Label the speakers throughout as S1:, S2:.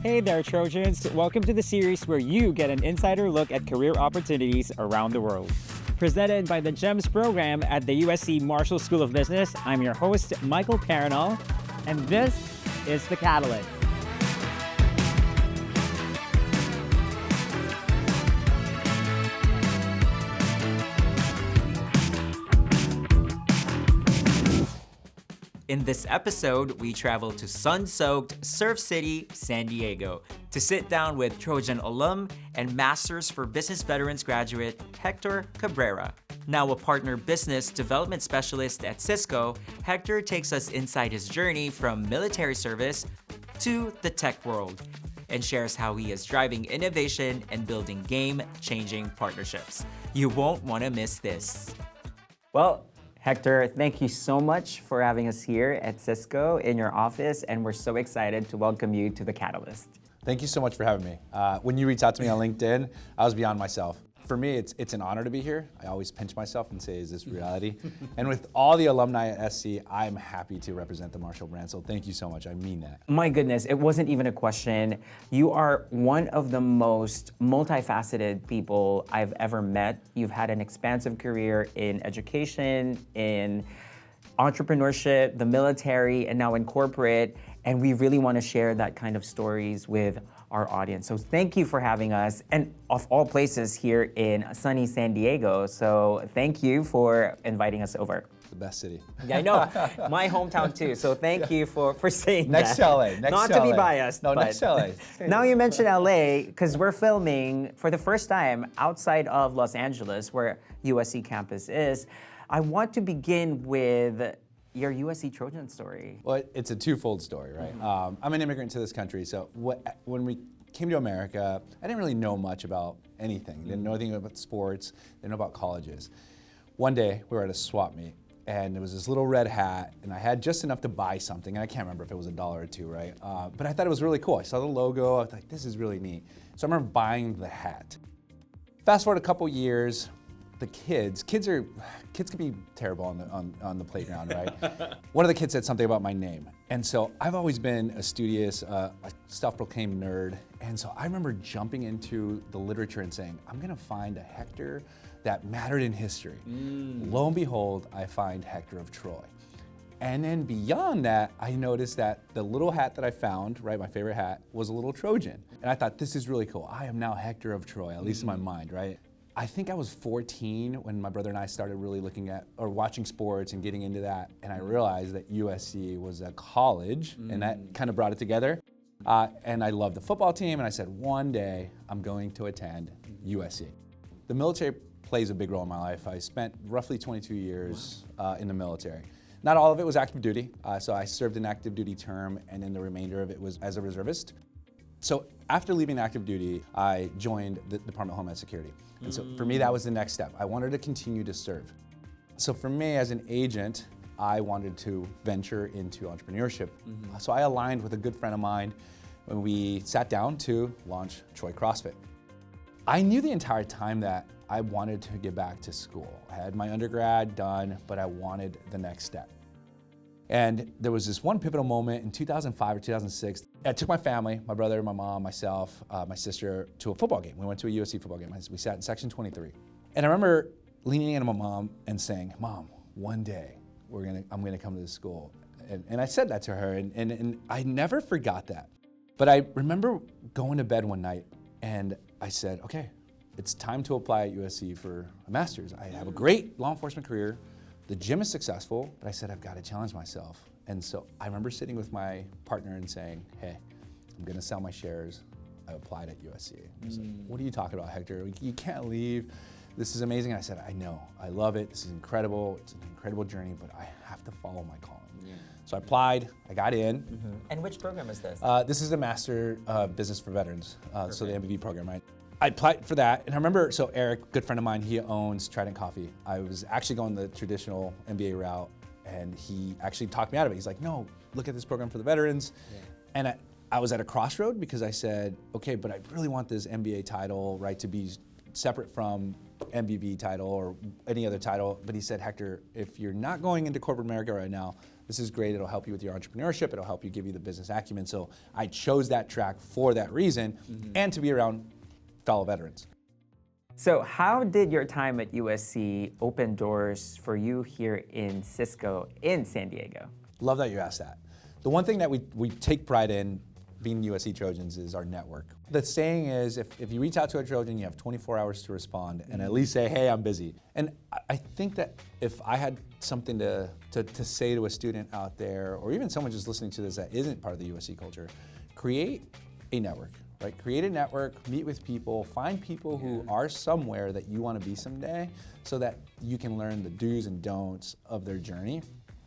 S1: Hey there, Trojans. Welcome to the series where you get an insider look at career opportunities around the world. Presented by the GEMS program at the USC Marshall School of Business, I'm your host, Michael Paranal, and this is The Catalyst.
S2: In this episode, we travel to sun-soaked Surf City, San Diego, to sit down with Trojan alum and Masters for Business Veterans graduate Hector Cabrera. Now a partner business development specialist at Cisco, Hector takes us inside his journey from military service to the tech world and shares how he is driving innovation and building game-changing partnerships. You won't want to miss this.
S1: Well, Hector, thank you so much for having us here at Cisco in your office, and we're so excited to welcome you to The Catalyst.
S3: Thank you so much for having me. When you reached out to me on LinkedIn, I was beyond myself. For me, it's an honor to be here. I always pinch myself and say, is this reality? And with all the alumni at SC, I'm happy to represent the Marshall brand, so thank you so much, I mean that.
S1: My goodness, it wasn't even a question. You are one of the most multifaceted people I've ever met. You've had an expansive career in education, in entrepreneurship, the military, and now in corporate, and we really want to share that kind of stories with our audience. So thank you for having us, and of all places here in sunny San Diego. So thank you for inviting us over.
S3: The best city.
S1: Yeah, I know. My hometown too. So thank you for saying
S3: next
S1: that.
S3: To LA.
S1: Not to be biased.
S3: No,
S1: but
S3: next to LA.
S1: Now you mentioned LA, because we're filming for the first time outside of Los Angeles, where USC campus is. I want to begin with your USC Trojan story.
S3: Well, it's a twofold story, right? I'm an immigrant to this country, so when we came to America, I didn't really know much about anything. Didn't know anything about sports, didn't know about colleges. One day, we were at a swap meet, and there was this little red hat, and I had just enough to buy something, and I can't remember if it was $1 or $2, right? But I thought it was really cool. I saw the logo, I was like, this is really neat. So I remember buying the hat. Fast forward a couple years, the kids can be terrible on the playground, right? One of the kids said something about my name. And so I've always been a studious, a self-proclaimed nerd. And so I remember jumping into the literature and saying, I'm gonna find a Hector that mattered in history. Lo and behold, I find Hector of Troy. And then beyond that, I noticed that the little hat that I found, right, my favorite hat, was a little Trojan. And I thought, this is really cool. I am now Hector of Troy, at least in my mind, right? I think I was 14 when my brother and I started really looking at or watching sports and getting into that, and I realized that USC was a college, and that kind of brought it together. And I loved the football team, and I said, one day I'm going to attend USC. The military plays a big role in my life. I spent roughly 22 years in the military. Not all of it was active duty, so I served an active duty term, and then the remainder of it was as a reservist. So after leaving active duty, I joined the Department of Homeland Security. And so for me, that was the next step. I wanted to continue to serve. So for me, as an agent, I wanted to venture into entrepreneurship. So I aligned with a good friend of mine when we sat down to launch Troy CrossFit. I knew the entire time that I wanted to get back to school. I had my undergrad done, but I wanted the next step. And there was this one pivotal moment in 2005 or 2006. I took my family, my brother, my mom, myself, my sister, to a football game. We went to a USC football game. We sat in section 23. And I remember leaning into my mom and saying, Mom, one day I'm gonna come to this school. And I said that to her, and I never forgot that. But I remember going to bed one night and I said, okay, it's time to apply at USC for a master's. I have a great law enforcement career. The gym is successful, but I said, I've got to challenge myself. And so I remember sitting with my partner and saying, hey, I'm gonna sell my shares. I applied at USC. He's like, what are you talking about, Hector? You can't leave. This is amazing. And I said, I know, I love it. This is incredible. It's an incredible journey, but I have to follow my calling. So I applied, I got in.
S1: And which program is this?
S3: This is the Master Business for Veterans, so the MBV program, right? I applied for that, and I remember, so Eric, good friend of mine, he owns Trident Coffee. I was actually going the traditional MBA route, and he actually talked me out of it. He's like, no, look at this program for the veterans. And I was at a crossroad because I said, okay, but I really want this MBA title, right, to be separate from MBB title or any other title, but he said, Hector, if you're not going into corporate America right now, this is great, it'll help you with your entrepreneurship, it'll help you give you the business acumen. So I chose that track for that reason and to be around fellow veterans.
S1: So how did your time at USC open doors for you here in Cisco in San Diego?
S3: Love that you asked that. The one thing that we take pride in being USC Trojans is our network. The saying is, if you reach out to a Trojan, you have 24 hours to respond and at least say, hey, I'm busy. And I think that if I had something to say to a student out there, or even someone just listening to this that isn't part of the USC culture, create a network, right? Create a network, meet with people, find people who are somewhere that you want to be someday so that you can learn the do's and don'ts of their journey.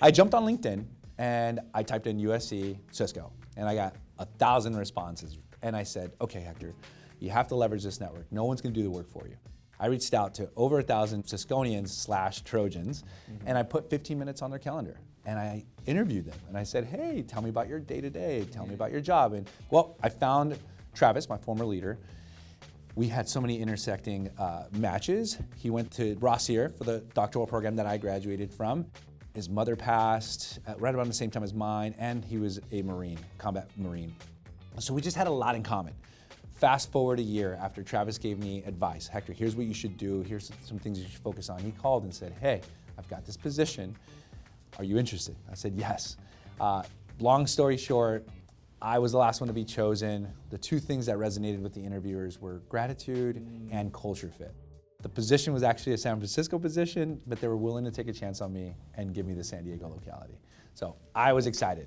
S3: I jumped on LinkedIn and I typed in USC Cisco and I got 1,000 responses. And I said, okay, Hector, you have to leverage this network. No one's gonna do the work for you. I reached out to over 1,000 Cisconians / Trojans, and I put 15 minutes on their calendar. And I interviewed them, and I said, hey, tell me about your day-to-day, tell me about your job. And well, I found Travis, my former leader. We had so many intersecting matches. He went to Rossier for the doctoral program that I graduated from. His mother passed right around the same time as mine, and he was a Marine, combat Marine. So we just had a lot in common. Fast forward a year after Travis gave me advice, Hector, here's what you should do, here's some things you should focus on. He called and said, hey, I've got this position, are you interested? I said, yes. Long story short, I was the last one to be chosen. The two things that resonated with the interviewers were gratitude and culture fit. The position was actually a San Francisco position, but they were willing to take a chance on me and give me the San Diego locality. So I was excited.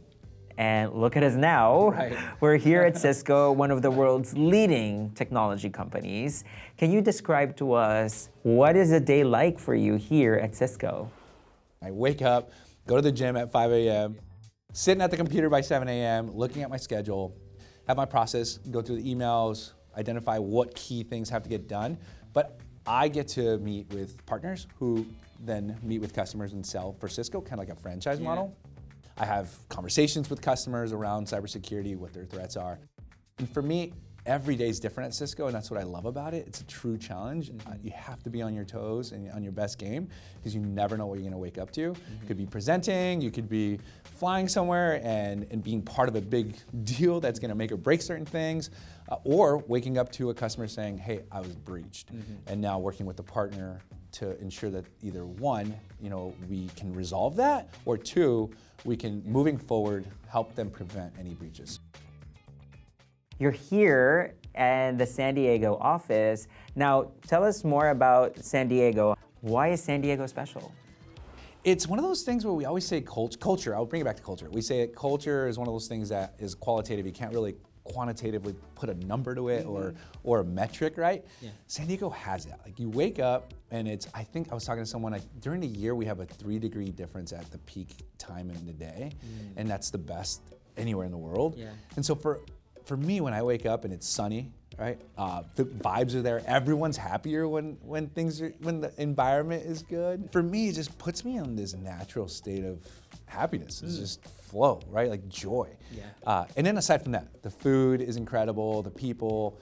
S1: And look at us now.
S3: Right.
S1: We're here at Cisco, one of the world's leading technology companies. Can you describe to us what is a day like for you here at Cisco?
S3: I wake up, go to the gym at 5 a.m., sitting at the computer by 7 a.m., looking at my schedule, have my process, go through the emails, identify what key things have to get done. But I get to meet with partners who then meet with customers and sell for Cisco, kind of like a franchise model. I have conversations with customers around cybersecurity, what their threats are. And for me, every day is different at Cisco, and that's what I love about it. It's a true challenge. You have to be on your toes and on your best game because you never know what you're gonna wake up to. You could be presenting, you could be flying somewhere and being part of a big deal that's gonna make or break certain things, or waking up to a customer saying, hey, I was breached. And now working with the partner to ensure that either one, we can resolve that, or two, we can, moving forward, help them prevent any breaches.
S1: You're here in the San Diego office. Now, tell us more about San Diego. Why is San Diego special?
S3: It's one of those things where we always say culture. I'll bring it back to culture. We say culture is one of those things that is qualitative. You can't really quantitatively put a number to it or a metric, right? Yeah. San Diego has that. Like you wake up and I think I was talking to someone, during the year we have a 3-degree difference at the peak time in the day, and that's the best anywhere in the world. Yeah. And so for me, when I wake up and it's sunny, right? The vibes are there. Everyone's happier when the environment is good. For me, it just puts me on this natural state of happiness. It's just flow, right? Like joy. Yeah. And then aside from that, the food is incredible, the people,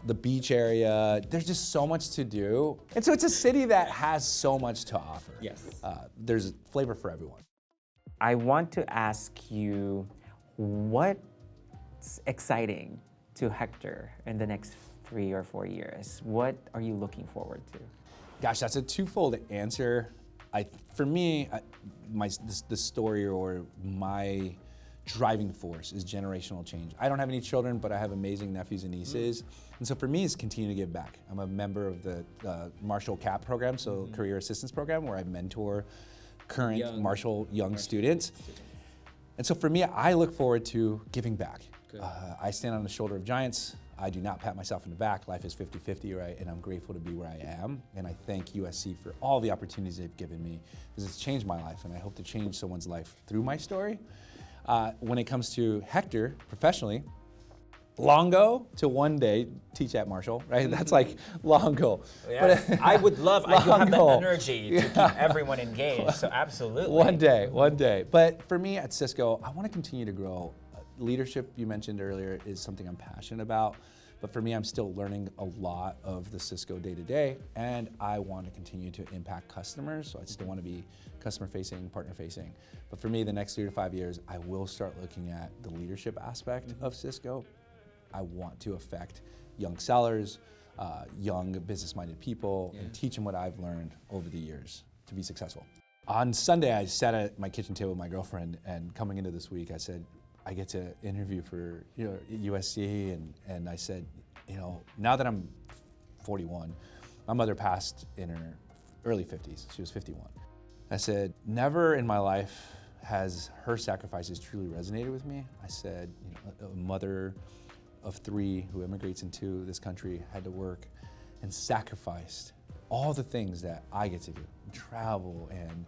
S3: the beach area, there's just so much to do. And so it's a city that has so much to offer. Yes. There's flavor for everyone.
S1: I want to ask you, what's exciting to Hector in the next 3 or 4 years? What are you looking forward to?
S3: Gosh, that's a twofold answer. For me, the story or my driving force is generational change. I don't have any children, but I have amazing nephews and nieces. And so for me, it's continue to give back. I'm a member of the Marshall CAP program, so Career Assistance Program, where I mentor current Marshall young students. And so for me, I look forward to giving back. I stand on the shoulder of giants. I do not pat myself in the back. Life is 50-50, right? And I'm grateful to be where I am. And I thank USC for all the opportunities they've given me, because it's changed my life, and I hope to change someone's life through my story. When it comes to Hector, professionally, long go to one day teach at Marshall, right? That's like long goal.
S2: Yes. But I would love, I do have the
S3: goal.
S2: energy to keep everyone engaged, so absolutely.
S3: One day. But for me at Cisco, I want to continue to grow. Leadership, you mentioned earlier, is something I'm passionate about. But for me, I'm still learning a lot of the Cisco day-to-day, and I want to continue to impact customers, so I still want to be customer-facing, partner-facing. But for me, the next 3 to 5 years, I will start looking at the leadership aspect of Cisco. I want to affect young sellers, young business-minded people, and teach them what I've learned over the years to be successful. On Sunday, I sat at my kitchen table with my girlfriend, and coming into this week, I said, I get to interview for USC, and I said, now that I'm 41, my mother passed in her early 50s. She was 51. I said, never in my life has her sacrifices truly resonated with me. I said, a mother of 3 who immigrates into this country had to work and sacrificed all the things that I get to do, travel and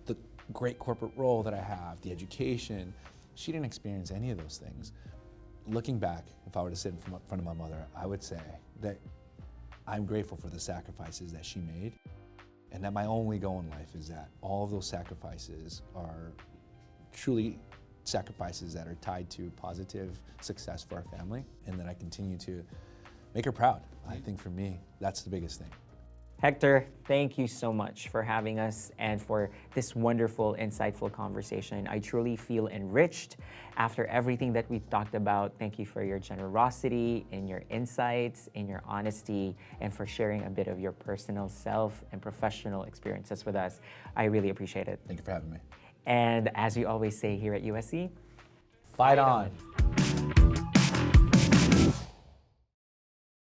S3: the great corporate role that I have, the education. She didn't experience any of those things. Looking back, if I were to sit in front of my mother, I would say that I'm grateful for the sacrifices that she made, and that my only goal in life is that all of those sacrifices are truly sacrifices that are tied to positive success for our family, and that I continue to make her proud. I think for me, that's the biggest thing.
S1: Hector, thank you so much for having us and for this wonderful, insightful conversation. I truly feel enriched after everything that we've talked about. Thank you for your generosity, and your insights, and your honesty, and for sharing a bit of your personal self and professional experiences with us. I really appreciate it.
S3: Thank you for having me.
S1: And as we always say here at USC,
S3: Fight on.